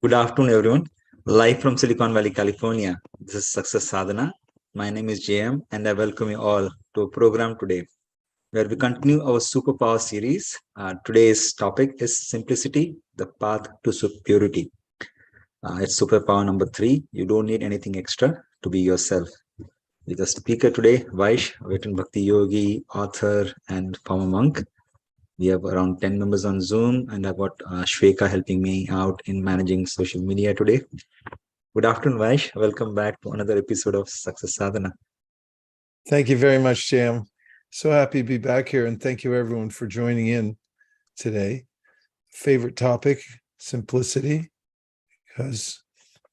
Good afternoon, everyone. Live from Silicon Valley, California. This is Success Sadhana. My name is JM, and I welcome you all to a program today where we continue our Superpower series. Today's topic is simplicity, the path to purity. It's Superpower number 3. You don't need anything extra to be yourself. With the speaker today, Vaish, a veteran Bhakti yogi, author, and former monk. We have around 10 members on Zoom, and I've got Shweka helping me out in managing social media today. Good afternoon, Vaish. Welcome back to another episode of Success Sadhana. Thank you very much, Jam. So happy to be back here, and thank you everyone for joining in today. Favorite topic, simplicity, because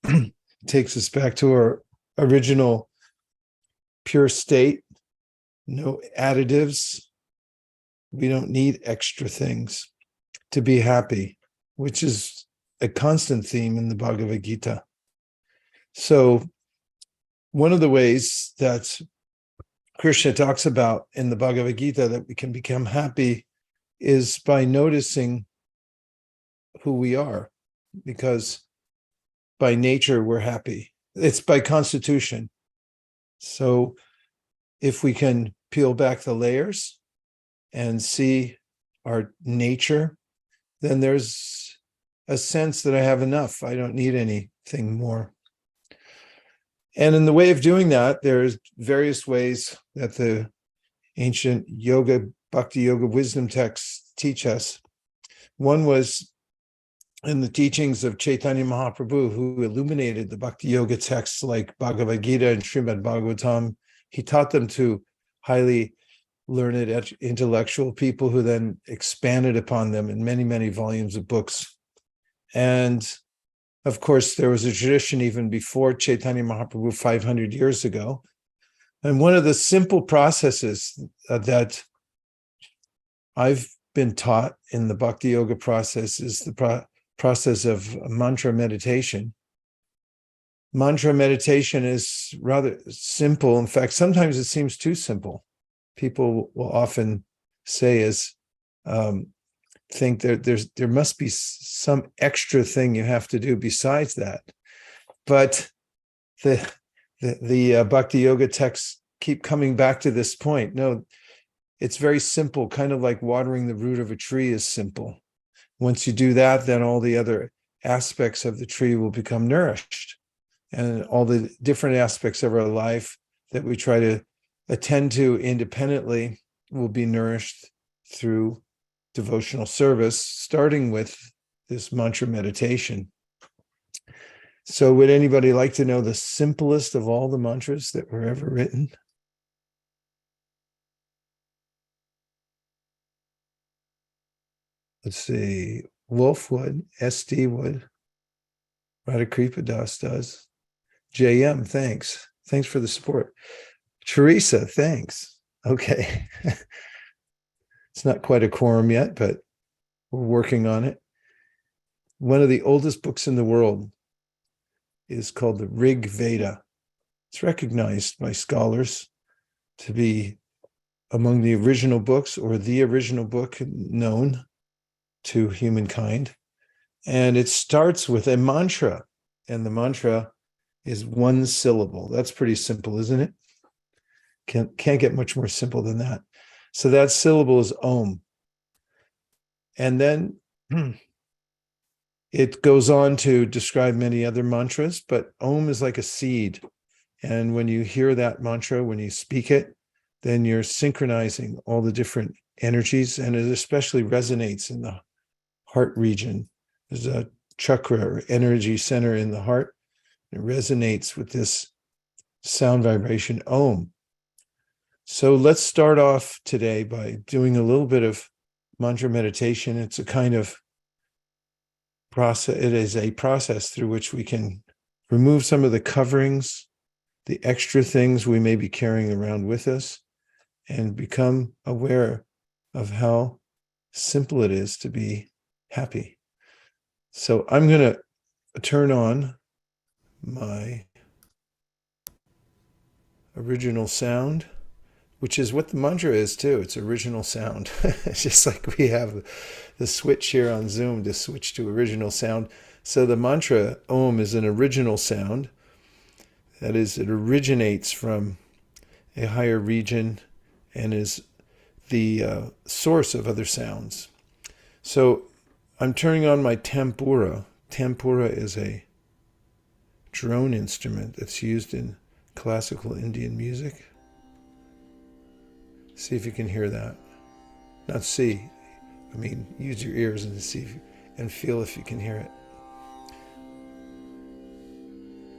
it takes us back to our original pure state, no additives. We don't need extra things to be happy, which is a constant theme in the Bhagavad Gita. So one of the ways that Krishna talks about in the Bhagavad Gita that we can become happy is by noticing who we are, because by nature we're happy. It's by constitution. So if we can peel back the layers and see our nature, then there's a sense that I have enough. I don't need anything more. And in the way of doing that, there's various ways that the ancient yoga, bhakti yoga wisdom texts teach us. One was in the teachings of Chaitanya Mahaprabhu, who illuminated the bhakti yoga texts like Bhagavad Gita and Srimad Bhagavatam. He taught them to highly learned intellectual people who then expanded upon them in many, many volumes of books. And of course, there was a tradition even before Chaitanya Mahaprabhu 500 years ago. And one of the simple processes that I've been taught in the Bhakti Yoga process is the process of mantra meditation. Mantra meditation is rather simple. In fact, sometimes it seems too simple. People will often say think there must be some extra thing you have to do besides that. But the Bhakti Yoga texts keep coming back to this point. No, it's very simple, kind of like watering the root of a tree is simple. Once you do that, then all the other aspects of the tree will become nourished. And all the different aspects of our life that we try to attend to independently will be nourished through devotional service, starting with this mantra meditation. So would anybody like to know the simplest of all the mantras that were ever written? Let's see, Wolf would, ST would, Radhakripa Das does. JM, thanks. Thanks for the support. Teresa, thanks. Okay. It's not quite a quorum yet, but we're working on it. One of the oldest books in the world is called the Rig Veda. It's recognized by scholars to be among the original books or the original book known to humankind. And it starts with a mantra, and the mantra is one syllable. That's pretty simple, isn't it? Can't get much more simple than that. So that syllable is Om. And then it goes on to describe many other mantras, but Om is like a seed. And when you hear that mantra, when you speak it, then you're synchronizing all the different energies, and it especially resonates in the heart region. There's a chakra or energy center in the heart. It resonates with this sound vibration, Om. So let's start off today by doing a little bit of mantra meditation. It's a kind of process. It is a process through which we can remove some of the coverings, the extra things we may be carrying around with us, and become aware of how simple it is to be happy. So I'm going to turn on my original sound, which is what the mantra is too. It's original sound. It's just like we have the switch here on Zoom to switch to original sound. So the mantra Om is an original sound. That is, it originates from a higher region and is the source of other sounds. So I'm turning on my tempura. Tempura is a drone instrument that's used in classical Indian music. See if you can hear that. Not see, I mean use your ears and see and feel if you can hear it.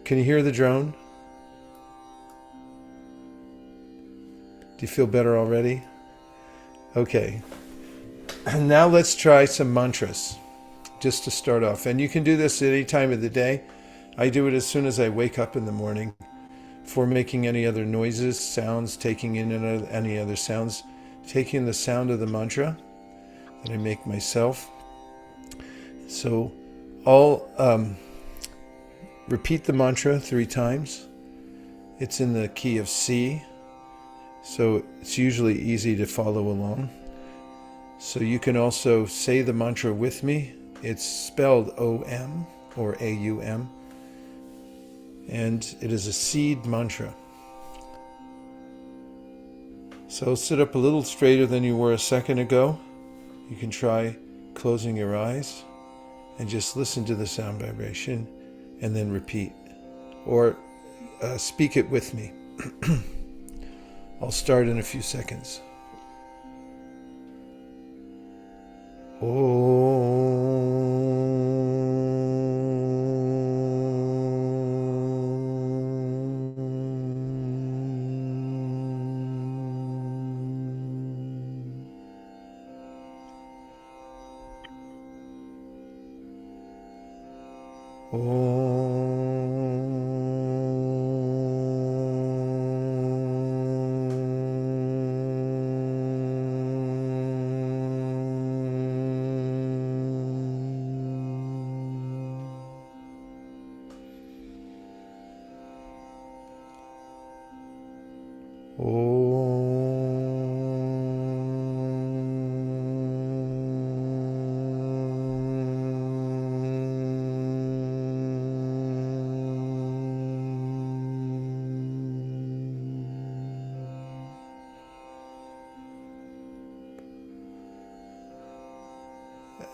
Can you hear the drone? Do you feel better already? Okay. And now let's try some mantras just to start off. And you can do this at any time of the day. I do it as soon as I wake up in the morning. Before making any other noises, sounds, taking in any other sounds, taking the sound of the mantra that I make myself. So I'll repeat the mantra 3 times. It's in the key of C, so it's usually easy to follow along. So you can also say the mantra with me. It's spelled O-M or A-U-M, and it is a seed mantra. So sit up a little straighter than you were a second ago. You can try closing your eyes and just listen to the sound vibration and then repeat, or speak it with me. I'll start in a few seconds.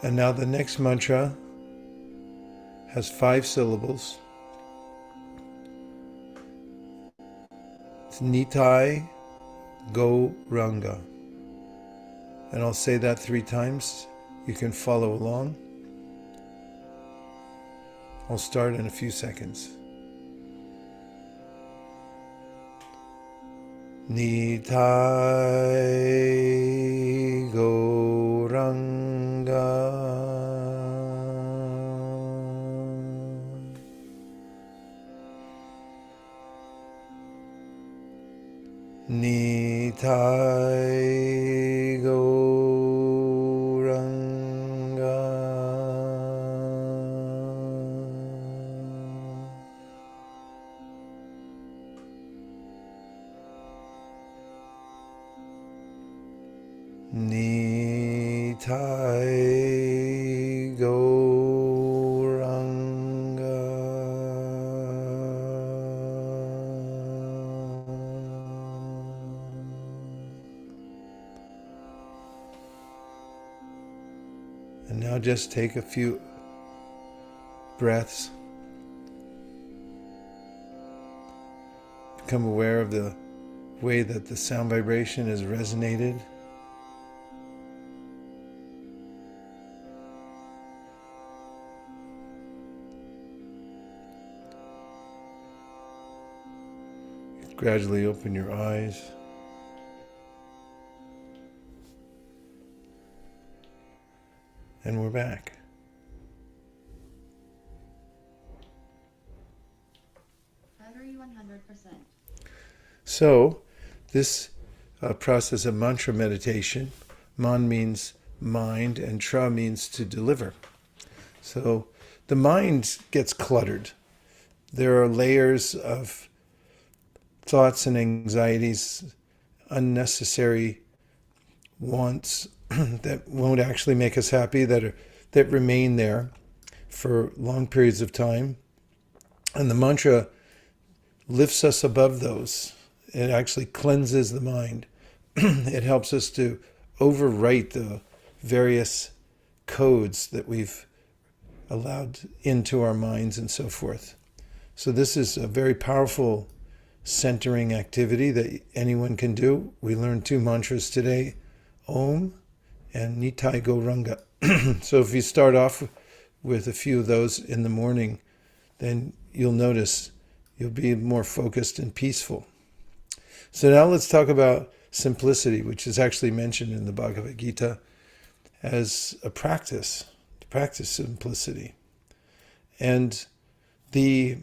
And now the next mantra has 5 syllables. It's Nitai Go Ranga. And I'll say that 3 times. You can follow along. I'll start in a few seconds. Nitai Go Ranga. Nitai Go Ranga. Nitai Go Ranga. And now just take a few breaths. Become aware of the way that the sound vibration has resonated. Gradually open your eyes. And we're back. Battery 100%. So, this process of mantra meditation, man means mind and tra means to deliver. So, the mind gets cluttered. There are layers of thoughts and anxieties, unnecessary wants that won't actually make us happy, that remain there. for long periods of time. And the mantra lifts us above those. It actually cleanses the mind. It helps us to overwrite the various codes that we've allowed into our minds and so forth. So this is a very powerful centering activity that anyone can do. We learned 2 mantras today, Om and Nitai Gauranga. So if you start off with a few of those in the morning, then you'll notice you'll be more focused and peaceful. So now let's talk about simplicity, which is actually mentioned in the Bhagavad Gita as a practice, to practice simplicity. And the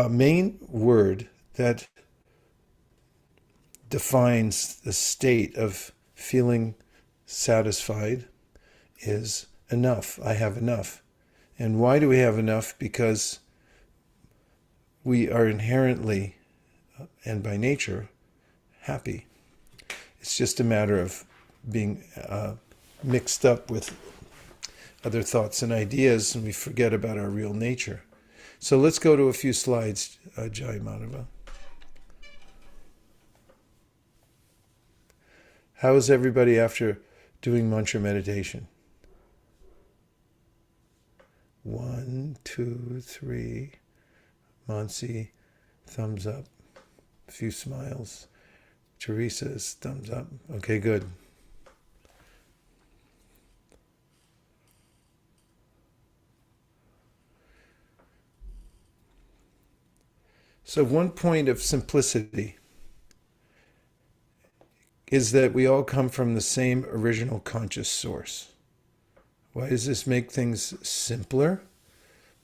main word that defines the state of feeling satisfied is enough. I have enough. And why do we have enough? Because we are inherently and by nature happy. It's just a matter of being mixed up with other thoughts and ideas, and we forget about our real nature. So let's go to a few slides, Jai Madhava. How is everybody after doing mantra meditation? 1, 2, 3. Mansi, thumbs up. A few smiles. Teresa's thumbs up. Okay, good. So one point of simplicity is that we all come from the same original conscious source. Why does this make things simpler?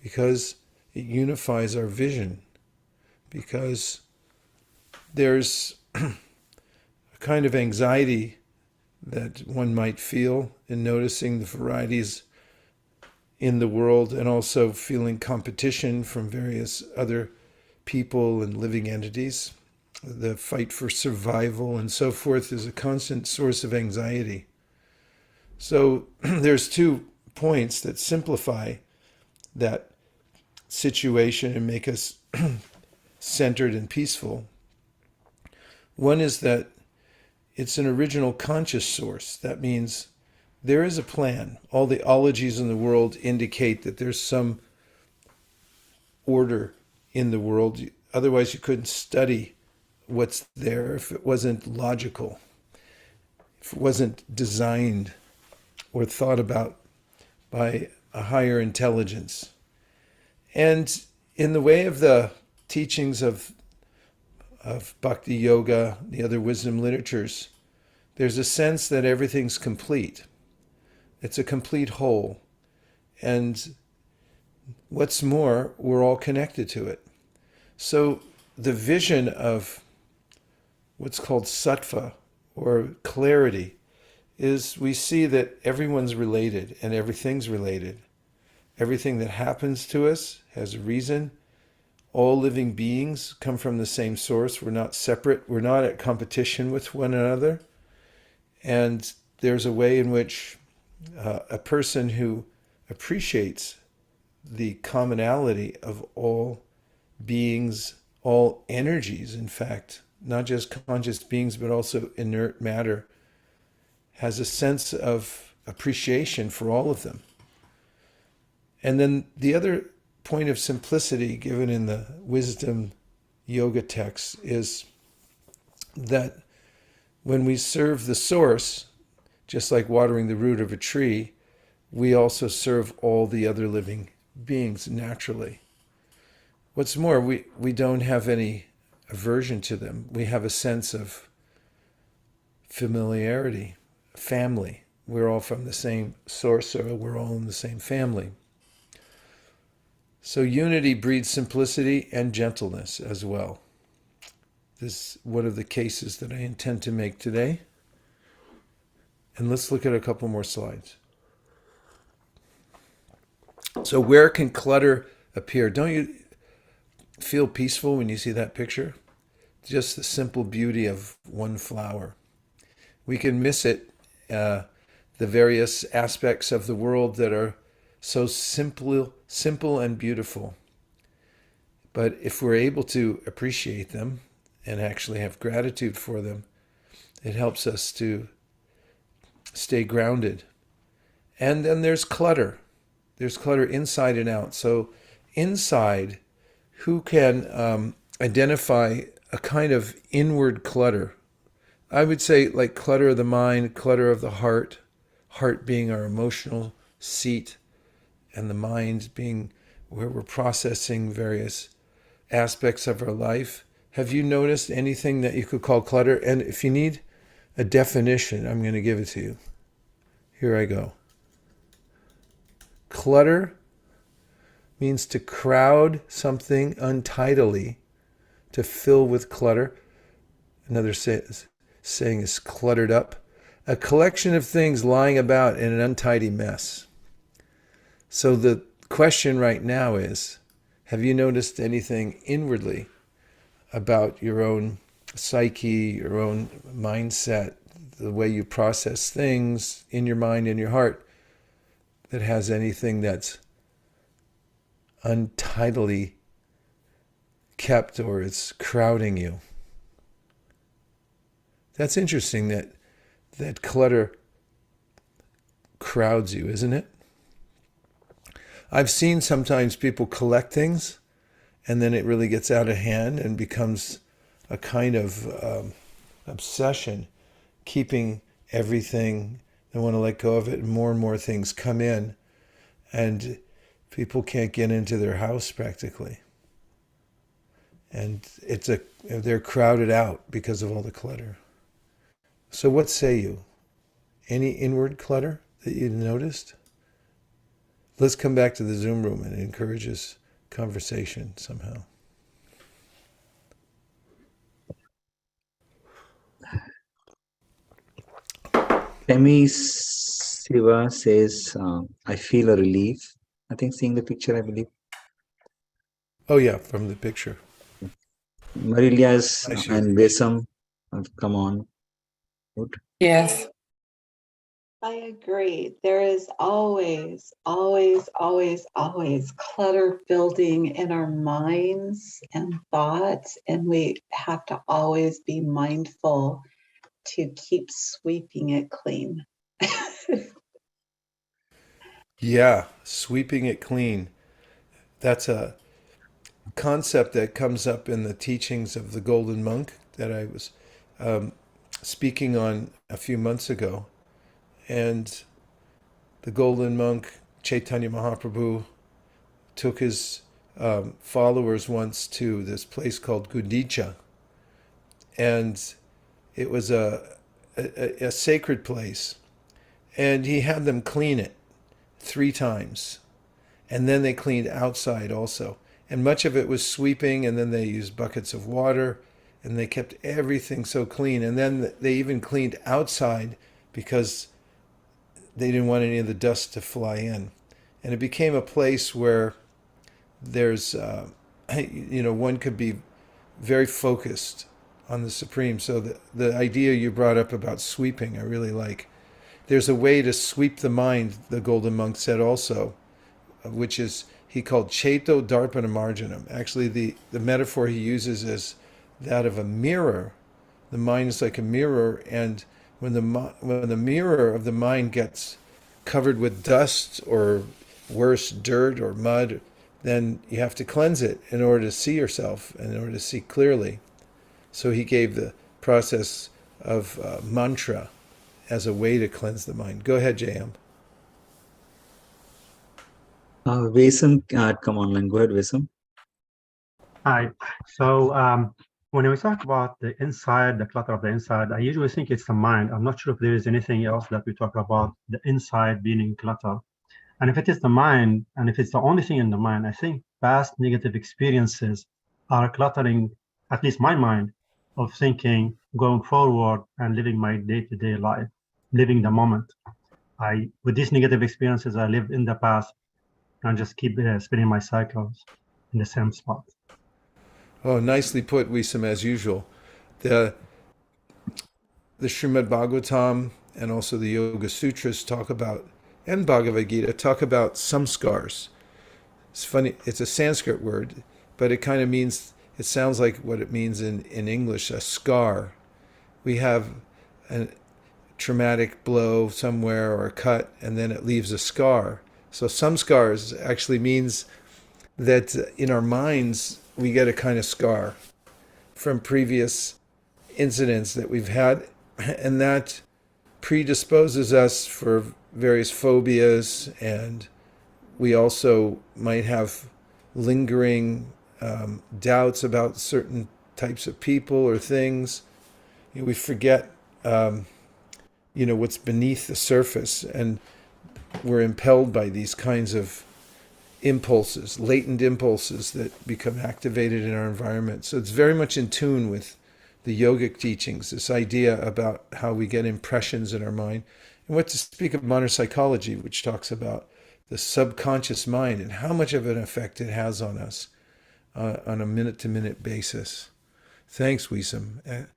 Because it unifies our vision. Because there's a kind of anxiety that one might feel in noticing the varieties in the world, and also feeling competition from various other people and living entities. The fight for survival and so forth is a constant source of anxiety. So there's 2 points that simplify that situation and make us centered and peaceful. One is that it's an original conscious source. That means there is a plan. All the ologies in the world indicate that there's some order in the world. Otherwise, you couldn't study what's there if it wasn't logical, if it wasn't designed or thought about by a higher intelligence. And in the way of the teachings of Bhakti Yoga, the other wisdom literatures, there's a sense that everything's complete. It's a complete whole. And what's more, we're all connected to it. So the vision of what's called sattva, or clarity, is we see that everyone's related and everything's related. Everything that happens to us has a reason. All living beings come from the same source. We're not separate. We're not at competition with one another. And there's a way in which a person who appreciates the commonality of all beings, all energies, in fact, not just conscious beings, but also inert matter, has a sense of appreciation for all of them. And then the other point of simplicity given in the wisdom yoga text is that when we serve the source, just like watering the root of a tree, we also serve all the other living beings naturally. What's more, we don't have any aversion to them. We have a sense of familiarity, family. We're all from the same source, so we're all in the same family. So unity breeds simplicity and gentleness as well. This is one of the cases that I intend to make today. And let's look at a couple more slides. So where can clutter appear? Don't you feel peaceful when you see that picture? Just the simple beauty of one flower. We can miss it the various aspects of the world that are so simple and beautiful. But if we're able to appreciate them and actually have gratitude for them, it helps us to stay grounded. And then there's clutter. There's clutter inside and out. So inside, who can identify a kind of inward clutter? I would say like clutter of the mind, clutter of the heart being our emotional seat, and the mind being where we're processing various aspects of our life. Have you noticed anything that you could call clutter? And if you need a definition, I'm going to give it to you. Here I go. Clutter means to crowd something untidily, to fill with clutter. Another saying is cluttered up. A collection of things lying about in an untidy mess. So the question right now is, have you noticed anything inwardly about your own psyche, your own mindset, the way you process things in your mind, in your heart, that has anything that's untidily kept or it's crowding you? That's interesting that clutter crowds you, isn't it? I've seen sometimes people collect things and then it really gets out of hand and becomes a kind of obsession, keeping everything. They want to let go of it, and more things come in, and people can't get into their house practically. And they're crowded out because of all the clutter. So what say you? Any inward clutter that you noticed? Let's come back to the Zoom room, and it encourages conversation somehow. Temi Siva says, I feel a relief. I think seeing the picture, I believe. Oh yeah, from the picture. Marilias Bless you. and Besam have come on. Good. Yes. I agree. There is always clutter building in our minds and thoughts, and we have to always be mindful to keep sweeping it clean. Yeah, sweeping it clean. That's a concept that comes up in the teachings of the Golden Monk that I was speaking on a few months ago. And the Golden Monk, Chaitanya Mahaprabhu, took his followers once to this place called Gundicha. And it was a sacred place. And he had them clean it 3 times. And then they cleaned outside also. And much of it was sweeping, and then they used buckets of water, and they kept everything so clean. And then they even cleaned outside because they didn't want any of the dust to fly in. And it became a place where there's, one could be very focused on the Supreme. So the idea you brought up about sweeping, I really like. There's a way to sweep the mind, the Golden Monk said also, which is, he called Cheto Darpana Marjanam. Actually, the metaphor he uses is that of a mirror. The mind is like a mirror, and when the mirror of the mind gets covered with dust or worse, dirt or mud, then you have to cleanse it in order to see yourself and in order to see clearly. So he gave the process of mantra as a way to cleanse the mind. Go ahead, JM. Vesam had come online. Go ahead, Vesam. Hi. So when we talk about the inside, the clutter of the inside, I usually think it's the mind. I'm not sure if there is anything else that we talk about the inside being clutter. And if it is the mind, and if it's the only thing in the mind, I think past negative experiences are cluttering, at least my mind, of thinking, going forward and living my day-to-day life, living the moment. With these negative experiences, I lived in the past and just keep spinning my cycles in the same spot. Oh, nicely put, Wisam, as usual. The Srimad Bhagavatam and also the Yoga Sutras talk about, and Bhagavad Gita talk about samskars. It's funny, it's a Sanskrit word, but it kind of means, it sounds like what it means in English, a scar. We have a traumatic blow somewhere or a cut, and then it leaves a scar. So samskars actually means that in our minds, we get a kind of scar from previous incidents that we've had, and that predisposes us for various phobias, and we also might have lingering doubts about certain types of people or things. We forget, what's beneath the surface, and we're impelled by these kinds of impulses, latent impulses that become activated in our environment. So it's very much in tune with the yogic teachings, this idea about how we get impressions in our mind. And what to speak of modern psychology, which talks about the subconscious mind and how much of an effect it has on us on a minute-to-minute basis. Thanks, Wisam.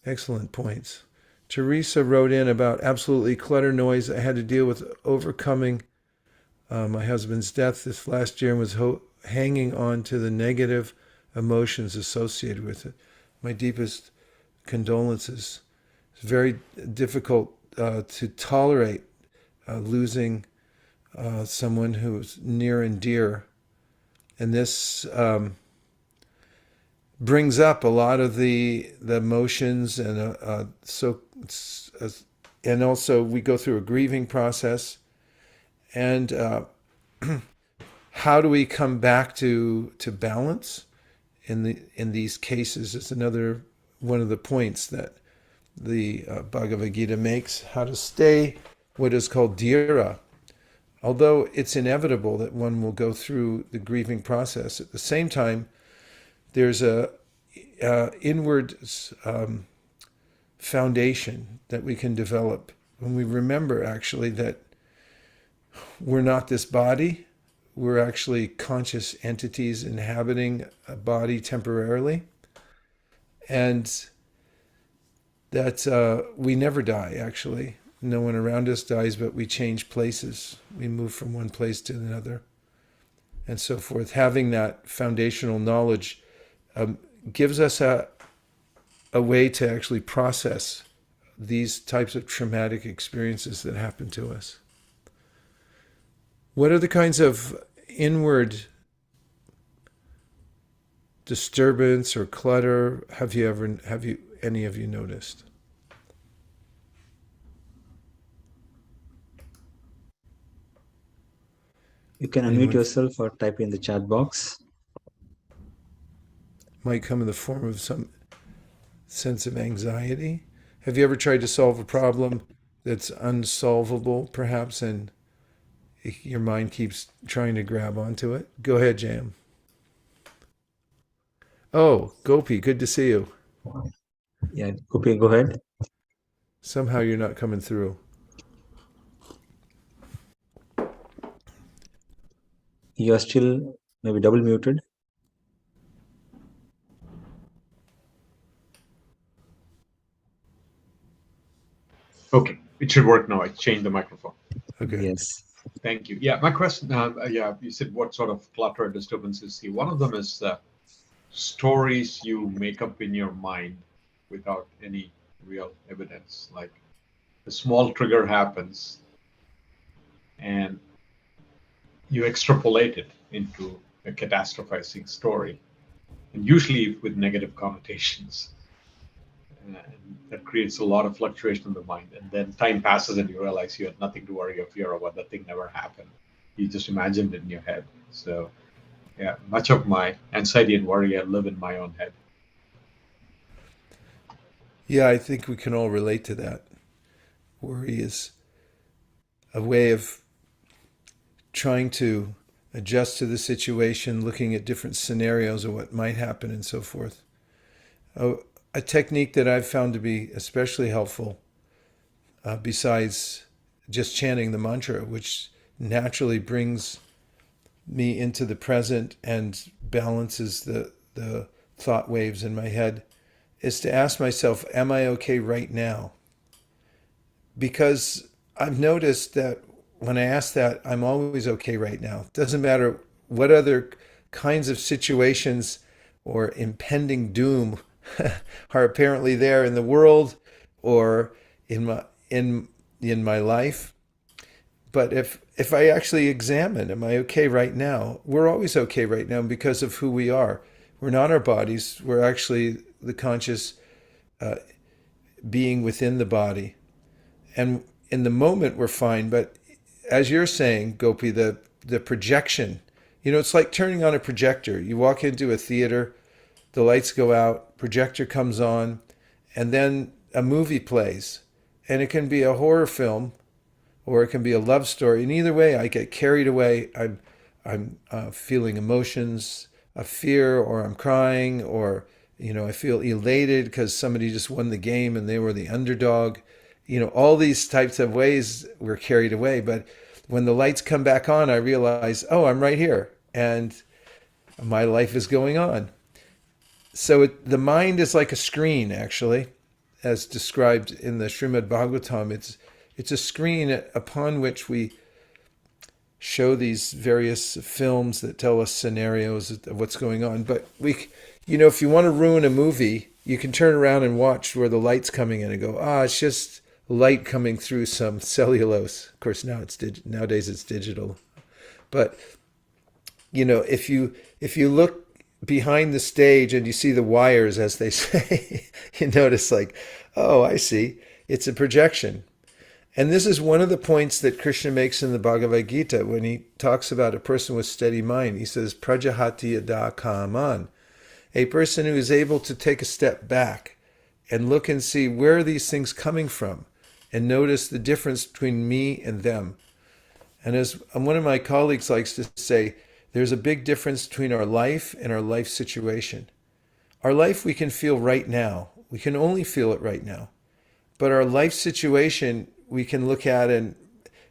Excellent points. Teresa wrote in about absolutely clutter noise. I had to deal with overcoming my husband's death this last year and was hanging on to the negative emotions associated with it. My deepest condolences. It's very difficult to tolerate losing someone who's near and dear. And this brings up a lot of the emotions, and and also we go through a grieving process. And how do we come back to balance in these cases? It's another one of the points that the Bhagavad Gita makes, how to stay what is called dhira. Although it's inevitable that one will go through the grieving process, at the same time, there's a inward foundation that we can develop when we remember actually that we're not this body. We're actually conscious entities inhabiting a body temporarily. And that we never die, actually. No one around us dies, but we change places. We move from one place to another and so forth. Having that foundational knowledge gives us a way to actually process these types of traumatic experiences that happen to us. What are the kinds of inward disturbance or clutter have any of you noticed? You can unmute yourself or type in the chat box. Might come in the form of some sense of anxiety. Have you ever tried to solve a problem that's unsolvable, perhaps, and your mind keeps trying to grab onto it? Go ahead, Jam. Oh, Gopi, good to see you. Yeah, Gopi, go ahead. Somehow you're not coming through. You are still maybe double muted. Okay, it should work now. I changed the microphone. Okay. Yes. Thank you. Yeah, my question, you said what sort of clutter disturbances see. One of them is stories you make up in your mind without any real evidence. Like a small trigger happens and you extrapolate it into a catastrophizing story, and usually with negative connotations. And that creates a lot of fluctuation in the mind. And then time passes and you realize you had nothing to worry or fear about. That thing never happened. You just imagined it in your head. So yeah, much of my anxiety and worry, I live in my own head. Yeah, I think we can all relate to that. Worry is a way of trying to adjust to the situation, looking at different scenarios of what might happen and so forth. A technique that I've found to be especially helpful, besides just chanting the mantra, which naturally brings me into the present and balances the thought waves in my head, is to ask myself, am I okay right now? because I've noticed that when I ask that, I'm always okay right now. Doesn't matter what other kinds of situations or impending doom are apparently there in the world or in my life. But if I actually examine, am I okay right now? We're always okay right now because of who we are. We're not our bodies. We're actually the conscious being within the body. And in the moment, we're fine. But as you're saying, Gopi, the projection, it's like turning on a projector. You walk into a theater, the lights go out, projector comes on, and then a movie plays. And it can be a horror film or it can be a love story. And either way, I get carried away. I'm feeling emotions of fear, or I'm crying, or I feel elated because somebody just won the game and they were the underdog. All these types of ways we're carried away. But when the lights come back on, I realize, oh, I'm right here, and my life is going on. So the mind is like a screen, actually, as described in the Srimad Bhagavatam. It's a screen upon which we show these various films that tell us scenarios of what's going on. But if you want to ruin a movie, you can turn around and watch where the light's coming in and go, it's just light coming through some cellulose. Of course, nowadays it's digital. But if you look behind the stage and you see the wires, as they say, you notice like, oh, I see, it's a projection. And this is one of the points that Krishna makes in the Bhagavad Gita when he talks about a person with steady mind. He says, Prajahati yada kaman, a person who is able to take a step back and look and see where are these things coming from and notice the difference between me and them. And as one of my colleagues likes to say, there's a big difference between our life and our life situation. Our life we can feel right now. We can only feel it right now. But our life situation we can look at and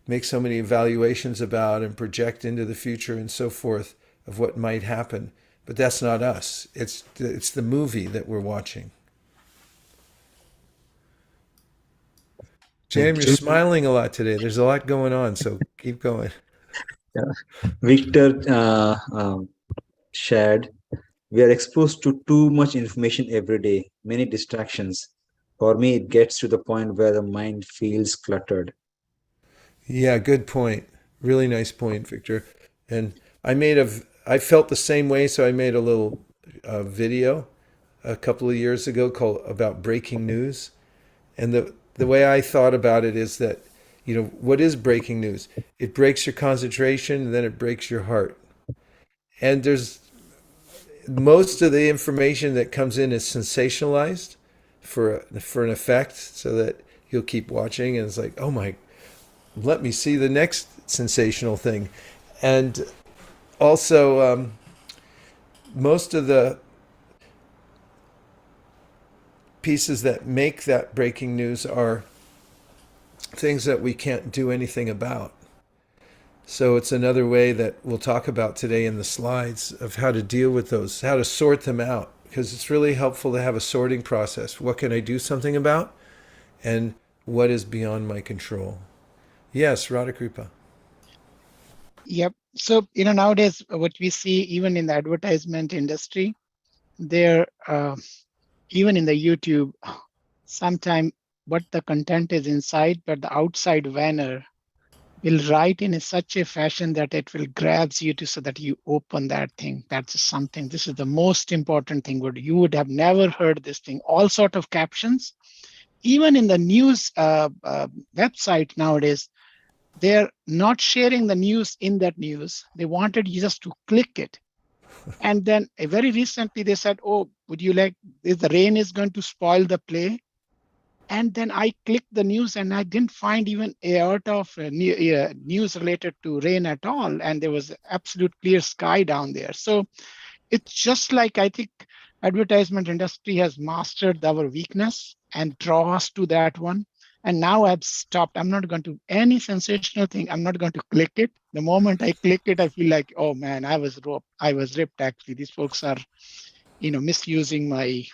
make so many evaluations about and project into the future and so forth of what might happen. But that's not us. It's the movie that we're watching. Jam, you're smiling a lot today. There's a lot going on, so keep going. Yeah. Victor shared, we are exposed to too much information every day, many distractions. For me, it gets to the point where the mind feels cluttered. Yeah, good point. Really nice point, Victor. And I felt the same way, so I made a little video a couple of years ago about breaking news. And the way I thought about it is that, what is breaking news? It breaks your concentration, and then it breaks your heart. And there's most of the information that comes in is sensationalized for an effect, so that you'll keep watching, and it's like, oh my, let me see the next sensational thing. And also, most of the pieces that make that breaking news are things that we can't do anything about. So it's another way that we'll talk about today in the slides of how to deal with those, how to sort them out, because it's really helpful to have a sorting process. What can I do something about? And what is beyond my control? Yes, Radhakripa. Yep. So, nowadays, what we see even in the advertisement industry, there, even in the YouTube, sometimes what the content is inside, but the outside banner will write in such a fashion that it will grabs you to so that you open that thing. That's something. This is the most important thing. You would have never heard this thing. All sort of captions, even in the news website nowadays, they're not sharing the news in that news. They wanted you just to click it. And then very recently they said, oh, would you like, if the rain is going to spoil the play? And then I clicked the news and I didn't find even a iota of news related to rain at all. And there was absolute clear sky down there. So it's just like, I think advertisement industry has mastered our weakness and draw us to that one. And now I've stopped. I'm not going to any sensational thing. I'm not going to click it. The moment I click it, I feel like, oh man, I was ripped actually. These folks are, misusing my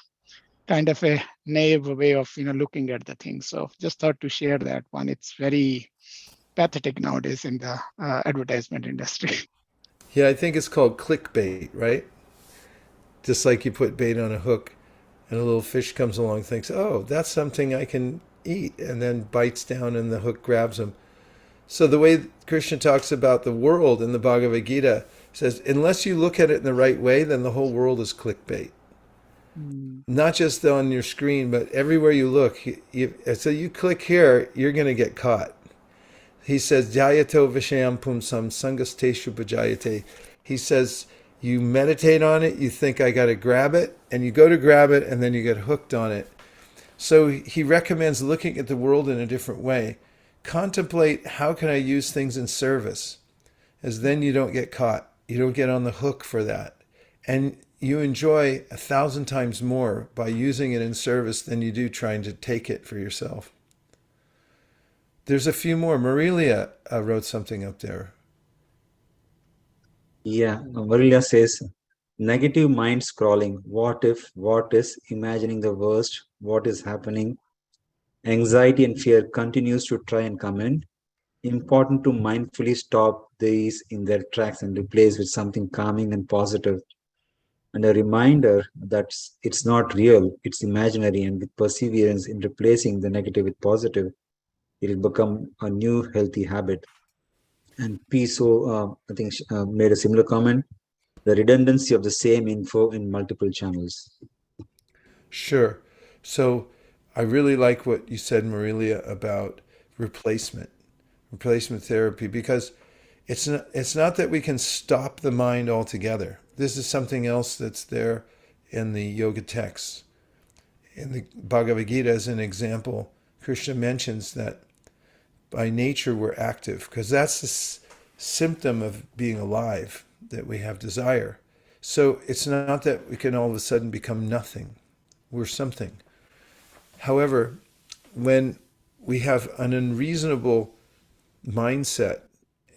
kind of a naive way of looking at the thing. So just thought to share that one. It's very pathetic nowadays in the advertisement industry. Yeah, I think it's called clickbait, right? Just like you put bait on a hook and a little fish comes along and thinks, oh, that's something I can eat, and then bites down and the hook grabs him. So the way Krishna talks about the world in the Bhagavad Gita says, unless you look at it in the right way, then the whole world is clickbait. Not just on your screen, but everywhere you look. So you click here, you're going to get caught. He says, Jayato Vishayam Pumsam Sangasteshu Bhajayate. He says, you meditate on it, you think I got to grab it, and you go to grab it, and then you get hooked on it. So he recommends looking at the world in a different way. Contemplate, how can I use things in service? As then you don't get caught. You don't get on the hook for that. And you enjoy 1,000 times more by using it in service than you do trying to take it for yourself. There's a few more. Marilia wrote something up there. Yeah, Varilia says, negative mind scrolling. What if, what is, imagining the worst, what is happening. Anxiety and fear continues to try and come in. Important to mindfully stop these in their tracks and replace with something calming and positive. And a reminder that it's not real, it's imaginary, and with perseverance in replacing the negative with positive, it will become a new healthy habit. And Piso, I think, made a similar comment, the redundancy of the same info in multiple channels. Sure. So I really like what you said, Marilia, about replacement therapy, because it's not that we can stop the mind altogether. This is something else that's there in the yoga texts. In the Bhagavad Gita, as an example, Krishna mentions that by nature we're active, because that's the symptom of being alive, that we have desire. So it's not that we can all of a sudden become nothing. We're something. However, when we have an unreasonable mindset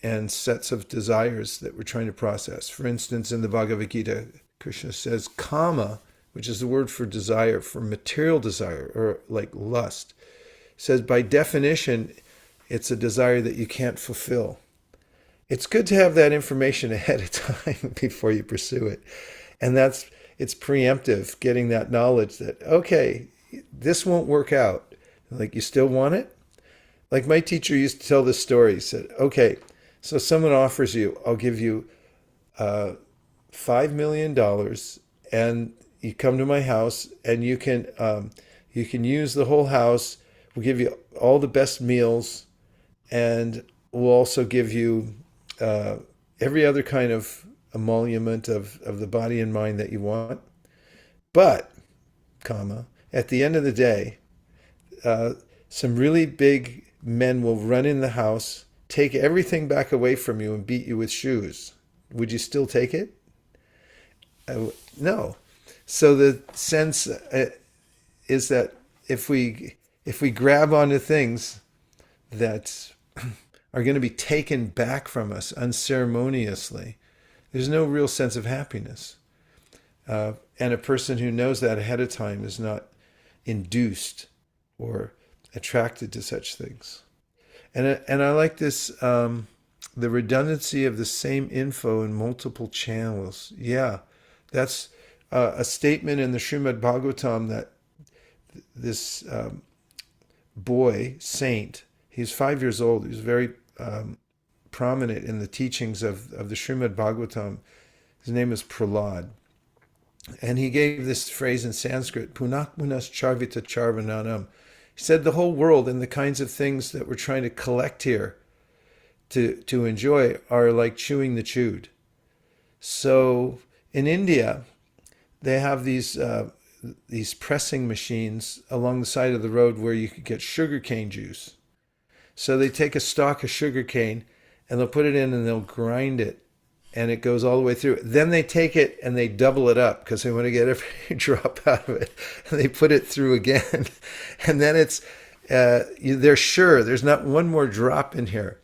and sets of desires that we're trying to process. For instance, in the Bhagavad Gita, Krishna says kama, which is the word for desire, for material desire, or like lust, says by definition, it's a desire that you can't fulfill. It's good to have that information ahead of time before you pursue it. And it's preemptive, getting that knowledge that, okay, this won't work out. Like, you still want it? Like my teacher used to tell this story. He said, okay, so someone offers you, I'll give you $5 million and you come to my house and you can use the whole house. We'll give you all the best meals and we'll also give you every other kind of emolument of the body and mind that you want. But, comma, at the end of the day, some really big men will run in the house, take everything back away from you and beat you with shoes. Would you still take it? No. So the sense is that if we grab onto things that are going to be taken back from us unceremoniously, there's no real sense of happiness. And a person who knows that ahead of time is not induced or attracted to such things. And I like this, the redundancy of the same info in multiple channels. Yeah, that's a statement in the Srimad Bhagavatam that this boy, saint, he's 5 years old, he's very prominent in the teachings of the Srimad Bhagavatam. His name is Prahlad. And he gave this phrase in Sanskrit, Punak munas charvita charvananam. He said the whole world and the kinds of things that we're trying to collect here to enjoy are like chewing the chewed. So in India, they have these pressing machines along the side of the road where you could get sugarcane juice. So they take a stalk of sugarcane and they'll put it in and they'll grind it and it goes all the way through. Then they take it and they double it up because they want to get every drop out of it. And they put it through again. And then it's, they're sure there's not one more drop in here.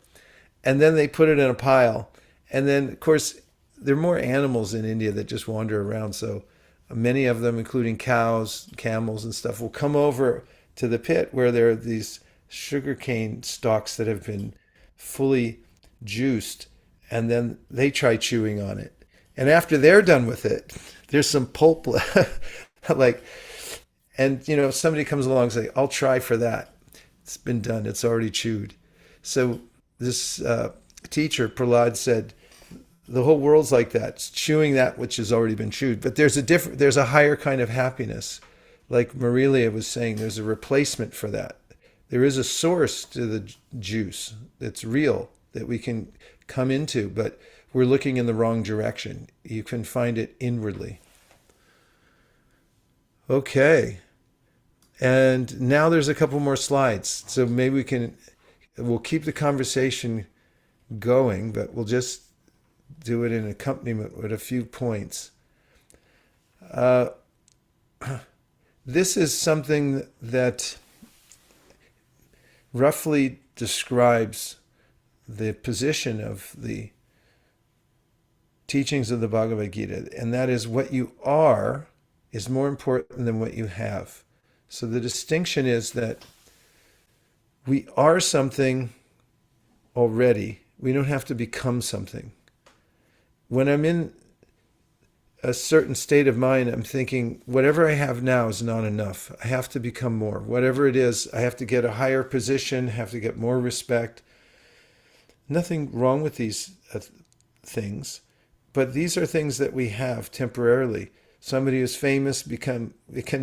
And then they put it in a pile. And then, of course, there are more animals in India that just wander around. So many of them, including cows, camels, and stuff, will come over to the pit where there are these sugarcane stalks that have been fully juiced, and then they try chewing on it. And after they're done with it, there's some pulp like, and somebody comes along and say, I'll try for that. It's been done. It's already chewed. So this teacher, Prahlad, said, the whole world's like that. It's chewing that which has already been chewed. But there's a higher kind of happiness. Like Marilia was saying, there's a replacement for that. There is a source to the juice that's real that we can come into, but we're looking in the wrong direction. You can find it inwardly. Okay. And now there's a couple more slides. So maybe we'll keep the conversation going, but we'll just do it in accompaniment with a few points. This is something that roughly describes the position of the teachings of the Bhagavad Gita, and that is what you are is more important than what you have. So the distinction is that we are something already. We don't have to become something. When I'm in a certain state of mind, I'm thinking, whatever I have now is not enough. I have to become more. Whatever it is, I have to get a higher position, have to get more respect. Nothing wrong with these things, but these are things that we have temporarily. Somebody who's famous can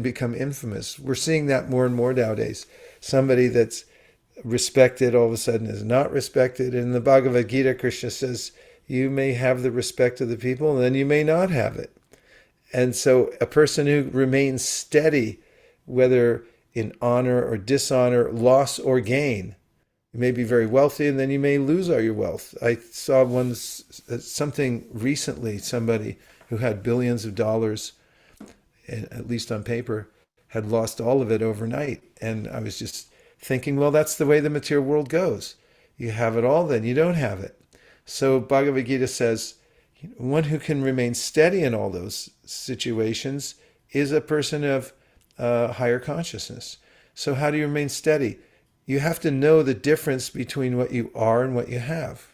become infamous. We're seeing that more and more nowadays. Somebody that's respected all of a sudden is not respected. In the Bhagavad Gita, Krishna says, you may have the respect of the people, and then you may not have it. And so a person who remains steady, whether in honor or dishonor, loss or gain, you may be very wealthy, and then you may lose all your wealth. I saw something recently, somebody who had billions of dollars, at least on paper, had lost all of it overnight. And I was just thinking, well, that's the way the material world goes. You have it all, then you don't have it. So Bhagavad Gita says, one who can remain steady in all those situations is a person of higher consciousness. So how do you remain steady? You have to know the difference between what you are and what you have.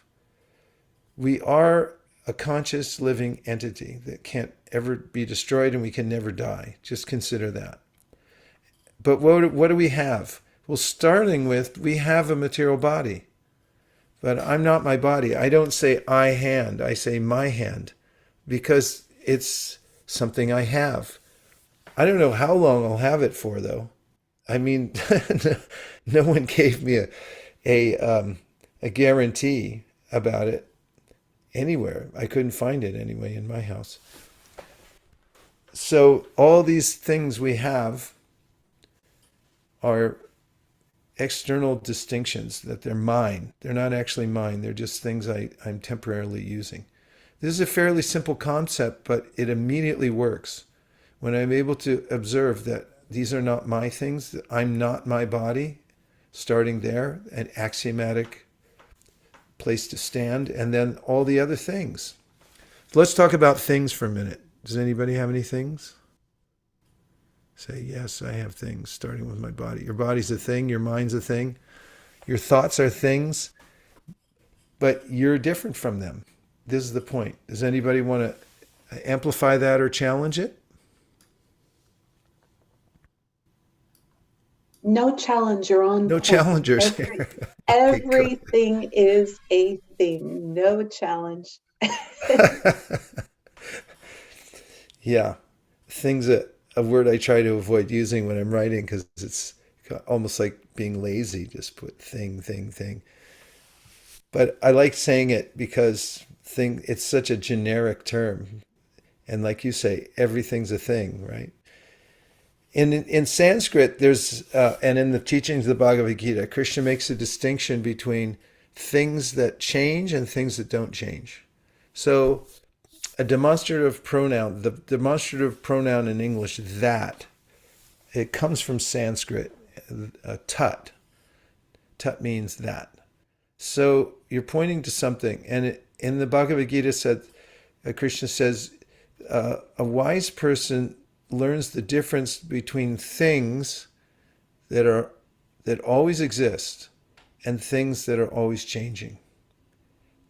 We are a conscious living entity that can't ever be destroyed, and we can never die. Just consider that. But what do we have? Well, starting with, we have a material body. But I'm not my body. I don't say I hand. I say my hand, because it's something I have. I don't know how long I'll have it for, though. I mean, no one gave me a guarantee about it anywhere. I couldn't find it anyway in my house. So all these things we have are external distinctions, that they're mine. They're not actually mine. They're just things I'm temporarily using. This is a fairly simple concept, but it immediately works. When I'm able to observe that these are not my things, that I'm not my body, starting there, an axiomatic place to stand, and then all the other things. Let's talk about things for a minute. Does anybody have any things? Say, yes, I have things, starting with my body. Your body's a thing, your mind's a thing, your thoughts are things, but you're different from them. This is the point. Does anybody want to amplify that or challenge it? No challenge, you're on No point. challengers here. Everything is a thing. No challenge. Yeah. Things a word I try to avoid using when I'm writing, because it's almost like being lazy. Just put thing. But I like saying it because it's such a generic term. And like you say, everything's a thing, right? In Sanskrit, there's, and in the teachings of the Bhagavad Gita, Krishna makes a distinction between things that change and things that don't change. So a demonstrative pronoun, the demonstrative pronoun in English, that, it comes from Sanskrit, tat. Tat means that. So you're pointing to something. And in the Bhagavad Gita said, Krishna says, a wise person learns the difference between things that always exist and things that are always changing.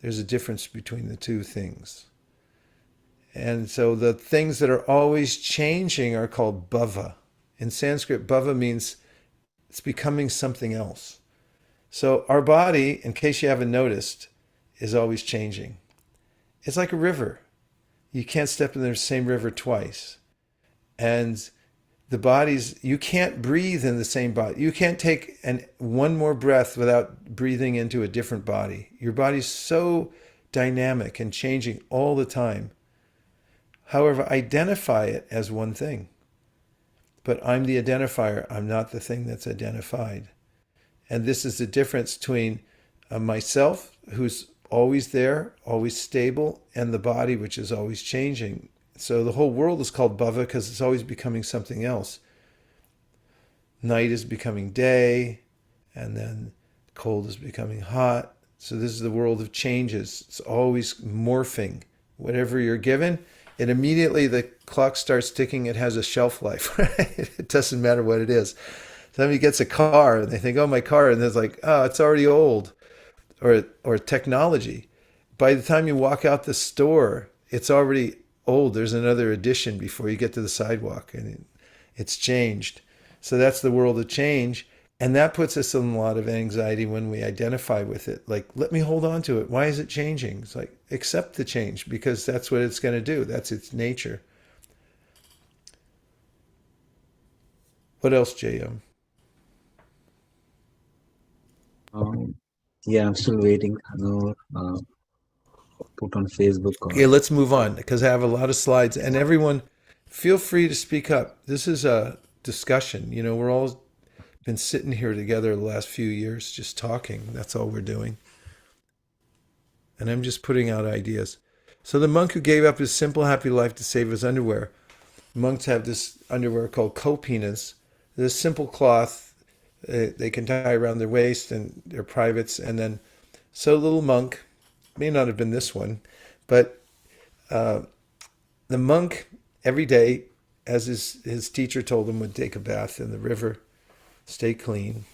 There's a difference between the two things. And so the things that are always changing are called bhava. In Sanskrit, bhava means it's becoming something else. So our body, in case you haven't noticed, is always changing. It's like a river. You can't step in the same river twice. And the body's, you can't breathe in the same body. You can't take one more breath without breathing into a different body. Your body's so dynamic and changing all the time. However, identify it as one thing. But I'm the identifier. I'm not the thing that's identified. And this is the difference between myself, who's always there, always stable, and the body, which is always changing. So the whole world is called bhava because it's always becoming something else. Night is becoming day, and then cold is becoming hot. So this is the world of changes. It's always morphing. Whatever you're given, and immediately the clock starts ticking. It has a shelf life, right? It doesn't matter what it is. Somebody gets a car and they think, oh, my car. And it's like, oh, it's already old. Or technology. By the time you walk out the store, it's already old. There's another edition before you get to the sidewalk, and it's changed. So that's the world of change. And that puts us in a lot of anxiety when we identify with it. Like, let me hold on to it. Why is it changing? It's like, accept the change because that's what it's going to do. That's its nature. What else, JM? Yeah, I'm still waiting. No, put on Facebook. Okay, let's move on because I have a lot of slides. And everyone, feel free to speak up. This is a discussion. You know, we're all been sitting here together the last few years just talking. That's all we're doing. And I'm just putting out ideas. So the monk who gave up his simple, happy life to save his underwear. Monks have this underwear called kopinas. This simple cloth they can tie around their waist, and they're privates. And then, so little monk, may not have been this one, but the monk every day, as his teacher told him, would take a bath in the river, stay clean,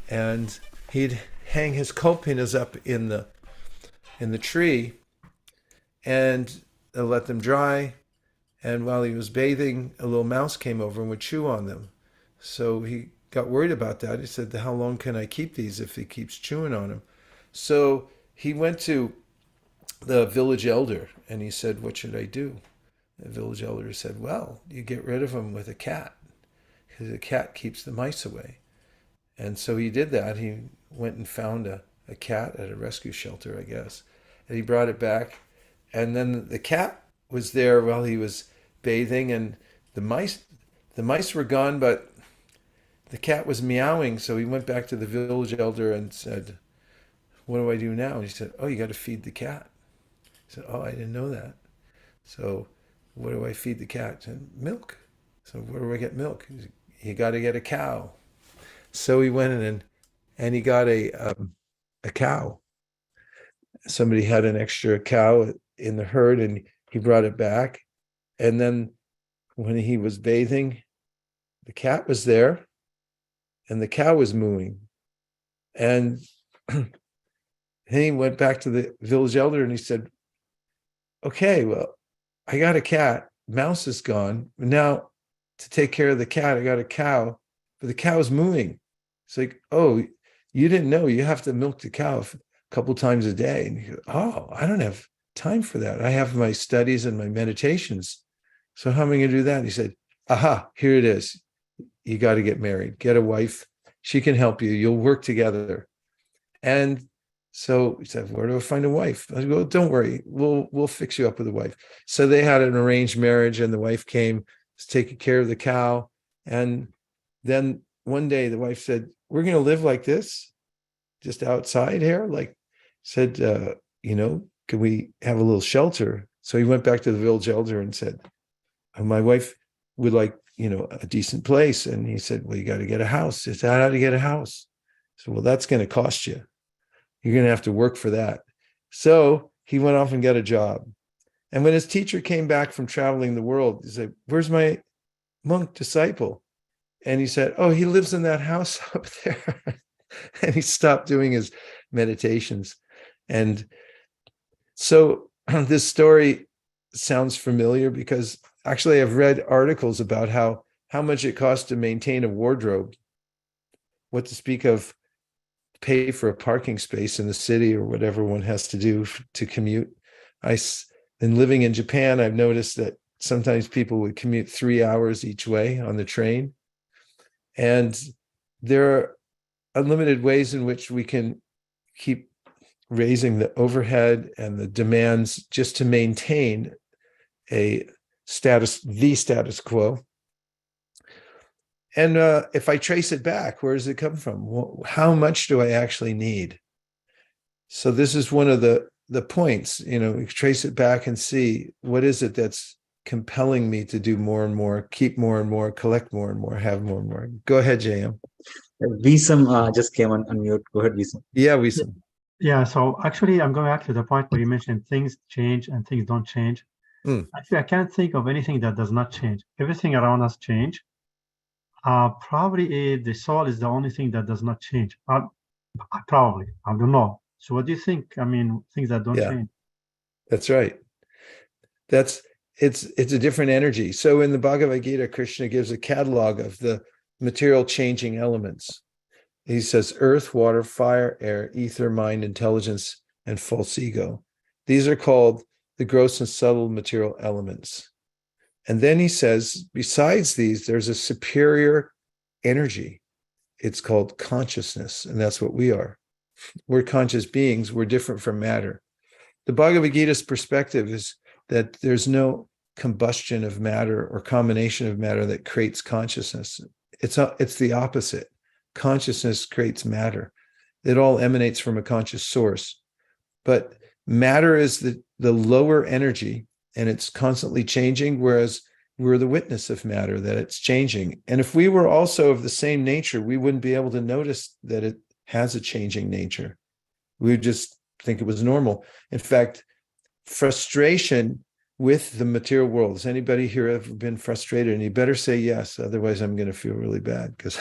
and he'd hang his kopinas up in the tree and let them dry. And while he was bathing, a little mouse came over and would chew on them. So he got worried about that. He said, how long can I keep these if he keeps chewing on them? So he went to the village elder and he said, what should I do? The village elder said, well, you get rid of them with a cat because a cat keeps the mice away. And so he did that. He went and found a cat at a rescue shelter, I guess. And he brought it back. And then the cat was there while he was bathing, and the mice were gone, but the cat was meowing. So he went back to the village elder and said, what do I do now? And he said, oh, you got to feed the cat. He said, oh, I didn't know that. So what do I feed the cat? He said, milk. So where do I get milk? He said, you got to get a cow. So he went in and he got a cow. Somebody had an extra cow in the herd and he brought it back. And then when he was bathing, the cat was there and the cow was mooing. And he went back to the village elder and he said, okay, well, I got a cat. Mouse is gone. Now to take care of the cat, I got a cow, but the cow's mooing. It's like, oh, you didn't know you have to milk the cow a couple times a day. And you go, oh, I don't have time for that. I have my studies and my meditations. So how am I going to do that? And he said, aha, here it is. You got to get married, get a wife. She can help you. You'll work together. And so he said, where do I find a wife? I go, don't worry. We'll fix you up with a wife. So they had an arranged marriage and the wife came, was taking care of the cow. And then one day the wife said, we're going to live like this, just outside here. Like said, can we have a little shelter? So he went back to the village elder and said, my wife would like, a decent place. And he said, well, you got to get a house. He said, how to get a house? So, well, that's going to cost you. You're going to have to work for that. So he went off and got a job. And when his teacher came back from traveling the world, he said, "Where's my monk disciple?" And he said, "Oh, he lives in that house up there." And he stopped doing his meditations. And so this story sounds familiar because actually I've read articles about how much it costs to maintain a wardrobe, what to speak of pay for a parking space in the city or whatever one has to do to commute. In living in Japan, I've noticed that sometimes people would commute 3 hours each way on the train. And there are unlimited ways in which we can keep raising the overhead and the demands just to maintain the status quo. And if I trace it back, where does it come from? Well, how much do I actually need? So this is one of the points, we trace it back and see what is it that's compelling me to do more and more, keep more and more, collect more and more, have more and more. Go ahead, JM. Visam just came on unmute. Go ahead, Visam. Yeah, Wisam. Yeah, so actually, I'm going back to the point where you mentioned things change and things don't change. Actually, I can't think of anything that does not change. Everything around us change. Probably the soul is the only thing that does not change. Probably, I don't know. So what do you think? I mean, things that don't change. That's right. It's a different energy. So in the Bhagavad Gita, Krishna gives a catalog of the material changing elements. He says earth, water, fire, air, ether, mind, intelligence, and false ego. These are called the gross and subtle material elements. And then he says, besides these, there's a superior energy. It's called consciousness, and that's what we are. We're conscious beings. We're different from matter. The Bhagavad Gita's perspective is that there's no combustion of matter or combination of matter that creates consciousness. It's the opposite. Consciousness creates matter. It all emanates from a conscious source. But matter is the lower energy, and it's constantly changing, whereas we're the witness of matter, that it's changing. And if we were also of the same nature, we wouldn't be able to notice that it has a changing nature. We would just think it was normal. In fact, frustration with the material world. Has anybody here ever been frustrated? And you better say yes, otherwise I'm going to feel really bad. Because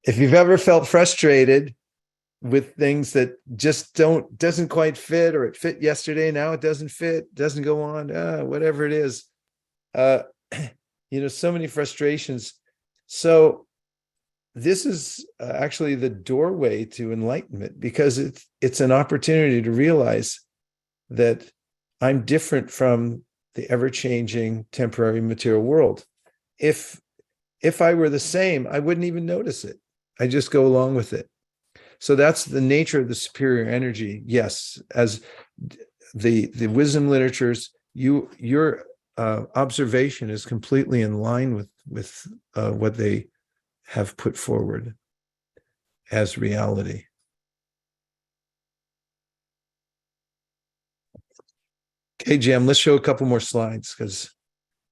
if you've ever felt frustrated with things that just doesn't quite fit, or it fit yesterday, now it doesn't fit, doesn't go on, whatever it is, so many frustrations. So this is actually the doorway to enlightenment, because it's an opportunity to realize that I'm different from the ever-changing temporary material world. If I were the same, I wouldn't even notice it. I just go along with it. So that's the nature of the superior energy. Yes, as the wisdom literatures, your observation is completely in line with what they have put forward as reality. Okay, Jam, let's show a couple more slides because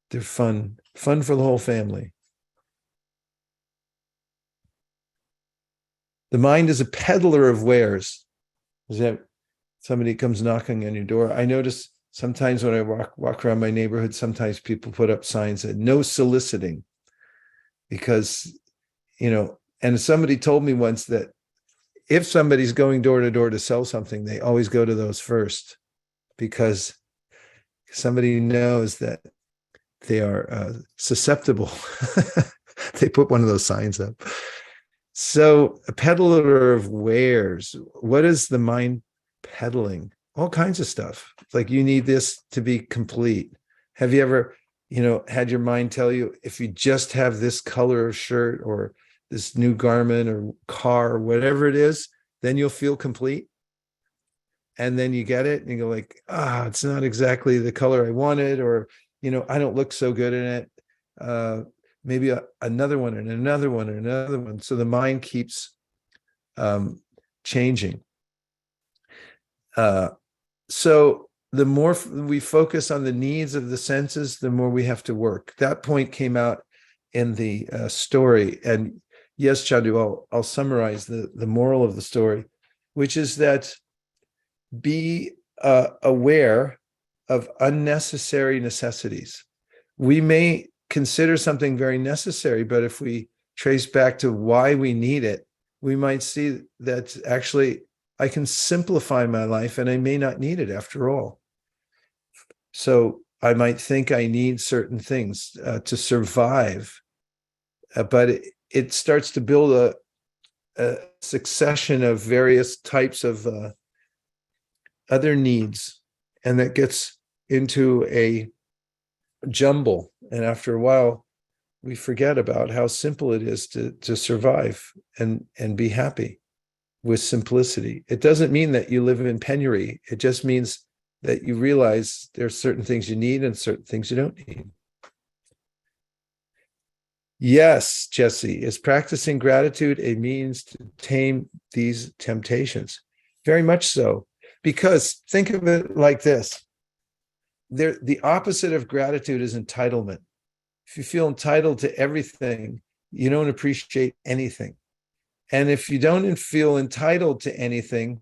they're fun for the whole family. The mind is a peddler of wares. Is that somebody comes knocking on your door? I notice sometimes when I walk around my neighborhood, sometimes people put up signs that no soliciting, because, and somebody told me once that if somebody's going door to door to sell something, they always go to those first, because somebody knows that they are susceptible. They put one of those signs up. So a peddler of wares, what is the mind peddling? All kinds of stuff. It's like, you need this to be complete. Have you ever, had your mind tell you, if you just have this color of shirt or this new garment or car or whatever it is, then you'll feel complete? And then you get it and you go like, it's not exactly the color I wanted, or, I don't look so good in it. Maybe another one and another one and another one. So the mind keeps changing. So the more we focus on the needs of the senses, the more we have to work. That point came out in the story. And yes, Chandu, I'll summarize the moral of the story, which is that be aware of unnecessary necessities. We may consider something very necessary, but if we trace back to why we need it, we might see that actually I can simplify my life and I may not need it after all. So I might think I need certain things to survive, but it starts to build a succession of various types of other needs, and that gets into a jumble. And after a while, we forget about how simple it is to survive and be happy with simplicity. It doesn't mean that you live in penury. It just means that you realize there's certain things you need and certain things you don't need. Yes, Jesse, is practicing gratitude a means to tame these temptations? Very much so, because think of it like this. The opposite of gratitude is entitlement. If you feel entitled to everything, you don't appreciate anything. And if you don't feel entitled to anything,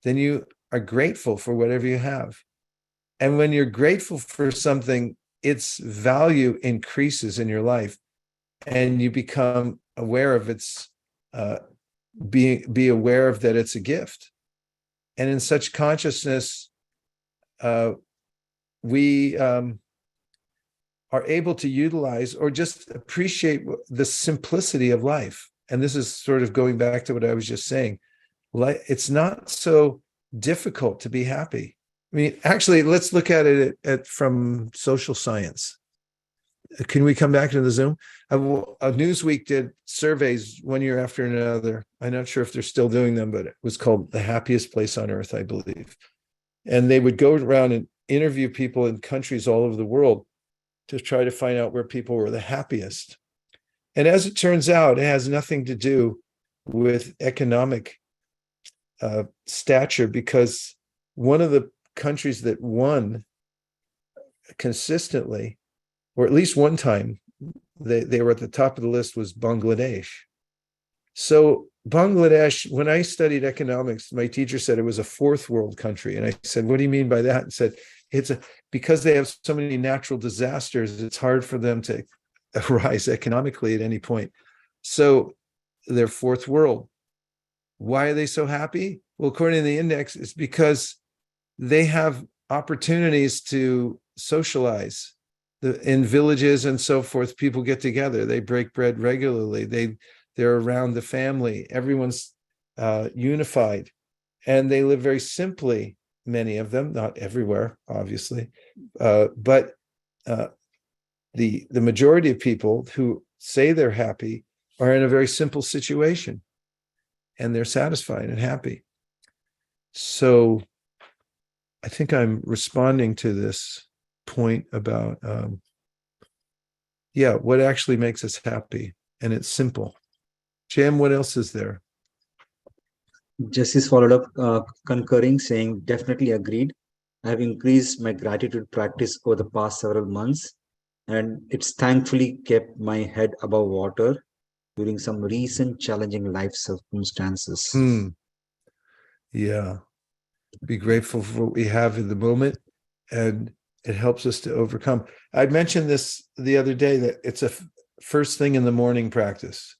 then you are grateful for whatever you have. And when you're grateful for something, its value increases in your life, and you become aware of its be aware of that it's a gift. And in such consciousness, we are able to utilize or just appreciate the simplicity of life. And this is sort of going back to what I was just saying. It's not so difficult to be happy. I mean, actually, let's look at it from social science. Can we come back to the Zoom? Newsweek did surveys one year after another. I'm not sure if they're still doing them, but it was called The Happiest Place on Earth, I believe. And they would go around and interview people in countries all over the world to try to find out where people were the happiest. And as it turns out, it has nothing to do with economic stature, because one of the countries that won consistently, or at least one time, they were at the top of the list, was Bangladesh. So Bangladesh, when I studied economics, my teacher said it was a fourth world country. And I said, what do you mean by that? And said, because they have so many natural disasters, it's hard for them to arise economically at any point. So they're fourth world. Why are they so happy? Well, according to the index, it's because they have opportunities to socialize. In villages and so forth, people get together. They break bread regularly. They're around the family. Everyone's unified, and they live very simply. Many of them, not everywhere, obviously, but the majority of people who say they're happy are in a very simple situation, and they're satisfied and happy. So I think I'm responding to this point about what actually makes us happy, and it's simple. Jim, what else is there? Jesse's followed up, concurring, saying, definitely agreed. I have increased my gratitude practice over the past several months, and it's thankfully kept my head above water during some recent challenging life circumstances. Yeah. Be grateful for what we have in the moment, and it helps us to overcome. I mentioned this the other day, that it's a first thing in the morning practice.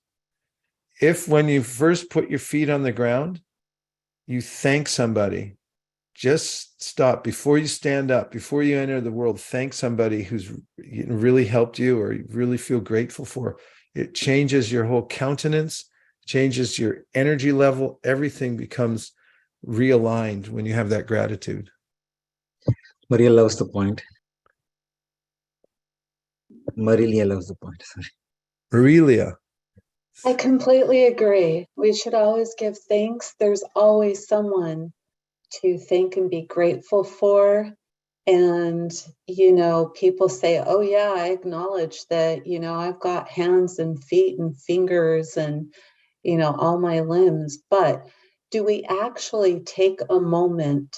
If when you first put your feet on the ground, you thank somebody, just stop before you stand up, before you enter the world, thank somebody who's really helped you or you really feel grateful for. It changes your whole countenance, changes your energy level. Everything becomes realigned when you have that gratitude. Maria loves the point. Marilia loves the point. Sorry. Marilia. I completely agree. We should always give thanks. There's always someone to thank and be grateful for. And, people say, oh, yeah, I acknowledge that, I've got hands and feet and fingers and, all my limbs. But do we actually take a moment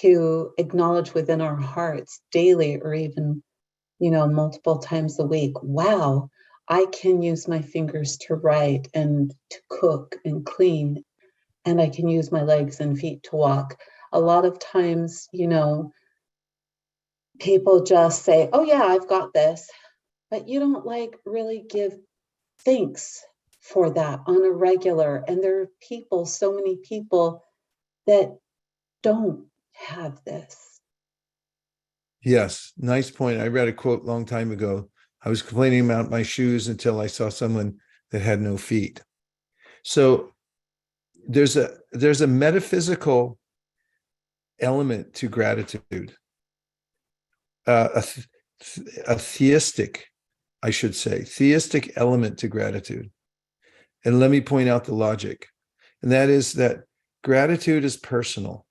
to acknowledge within our hearts daily, or even, multiple times a week, wow, I can use my fingers to write and to cook and clean, and I can use my legs and feet to walk. A lot of times, people just say, oh yeah, I've got this, but you don't like really give thanks for that on a regular. And there are people, so many people that don't have this. Yes, nice point. I read a quote a long time ago. I was complaining about my shoes until I saw someone that had no feet. So there's a metaphysical element to gratitude, a theistic, I should say, theistic element to gratitude. And let me point out the logic. And that is that gratitude is personal.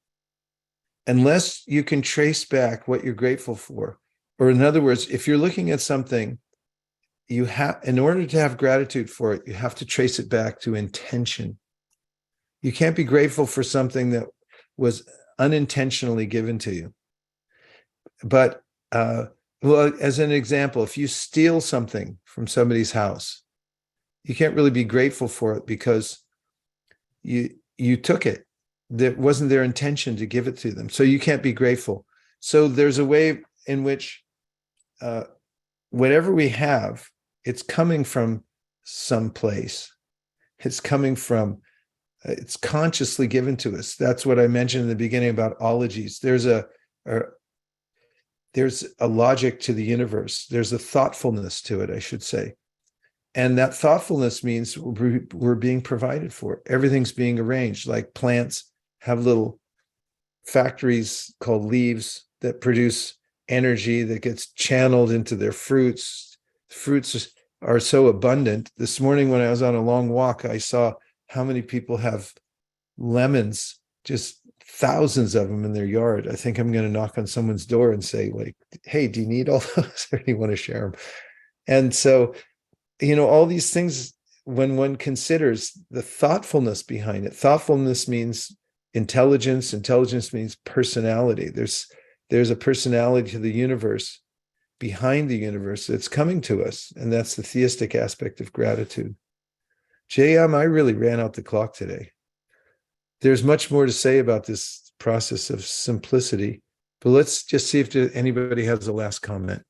Unless you can trace back what you're grateful for, or in other words, if you're looking at something, you have, in order to have gratitude for it, you have to trace it back to intention. You can't be grateful for something that was unintentionally given to you. But well, as an example, if you steal something from somebody's house, you can't really be grateful for it because you took it. That wasn't their intention to give it to them. So you can't be grateful. So there's a way in which whatever we have, it's coming from someplace. It's coming from, it's consciously given to us. That's what I mentioned in the beginning about ologies. There's a logic to the universe. There's a thoughtfulness to it, I should say. And that thoughtfulness means we're being provided for. Everything's being arranged, like plants have little factories called leaves that produce energy that gets channeled into their fruits. Fruits are so abundant. This morning when I was on a long walk, I saw how many people have lemons, just thousands of them in their yard. I think I'm going to knock on someone's door and say, like, hey, do you need all those or do you want to share them? And so, you know, all these things, when one considers the thoughtfulness behind it, thoughtfulness means intelligence. Intelligence means personality. There's a personality to the universe, behind the universe that's coming to us. And that's the theistic aspect of gratitude. JM, I really ran out the clock today. There's much more to say about this process of simplicity, but let's just see if anybody has a last comment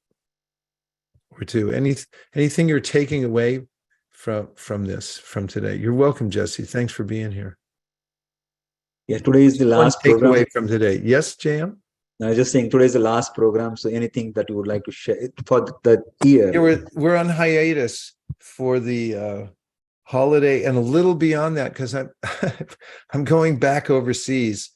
or two. Anything you're taking away from today? You're welcome, Jesse. Thanks for being here. Yeah, today is the last One program. takeaway from today. Yes, JM? I was just saying today is the last program. So anything that you would like to share for the year? Yeah, we're on hiatus for the holiday and a little beyond that because I'm going back overseas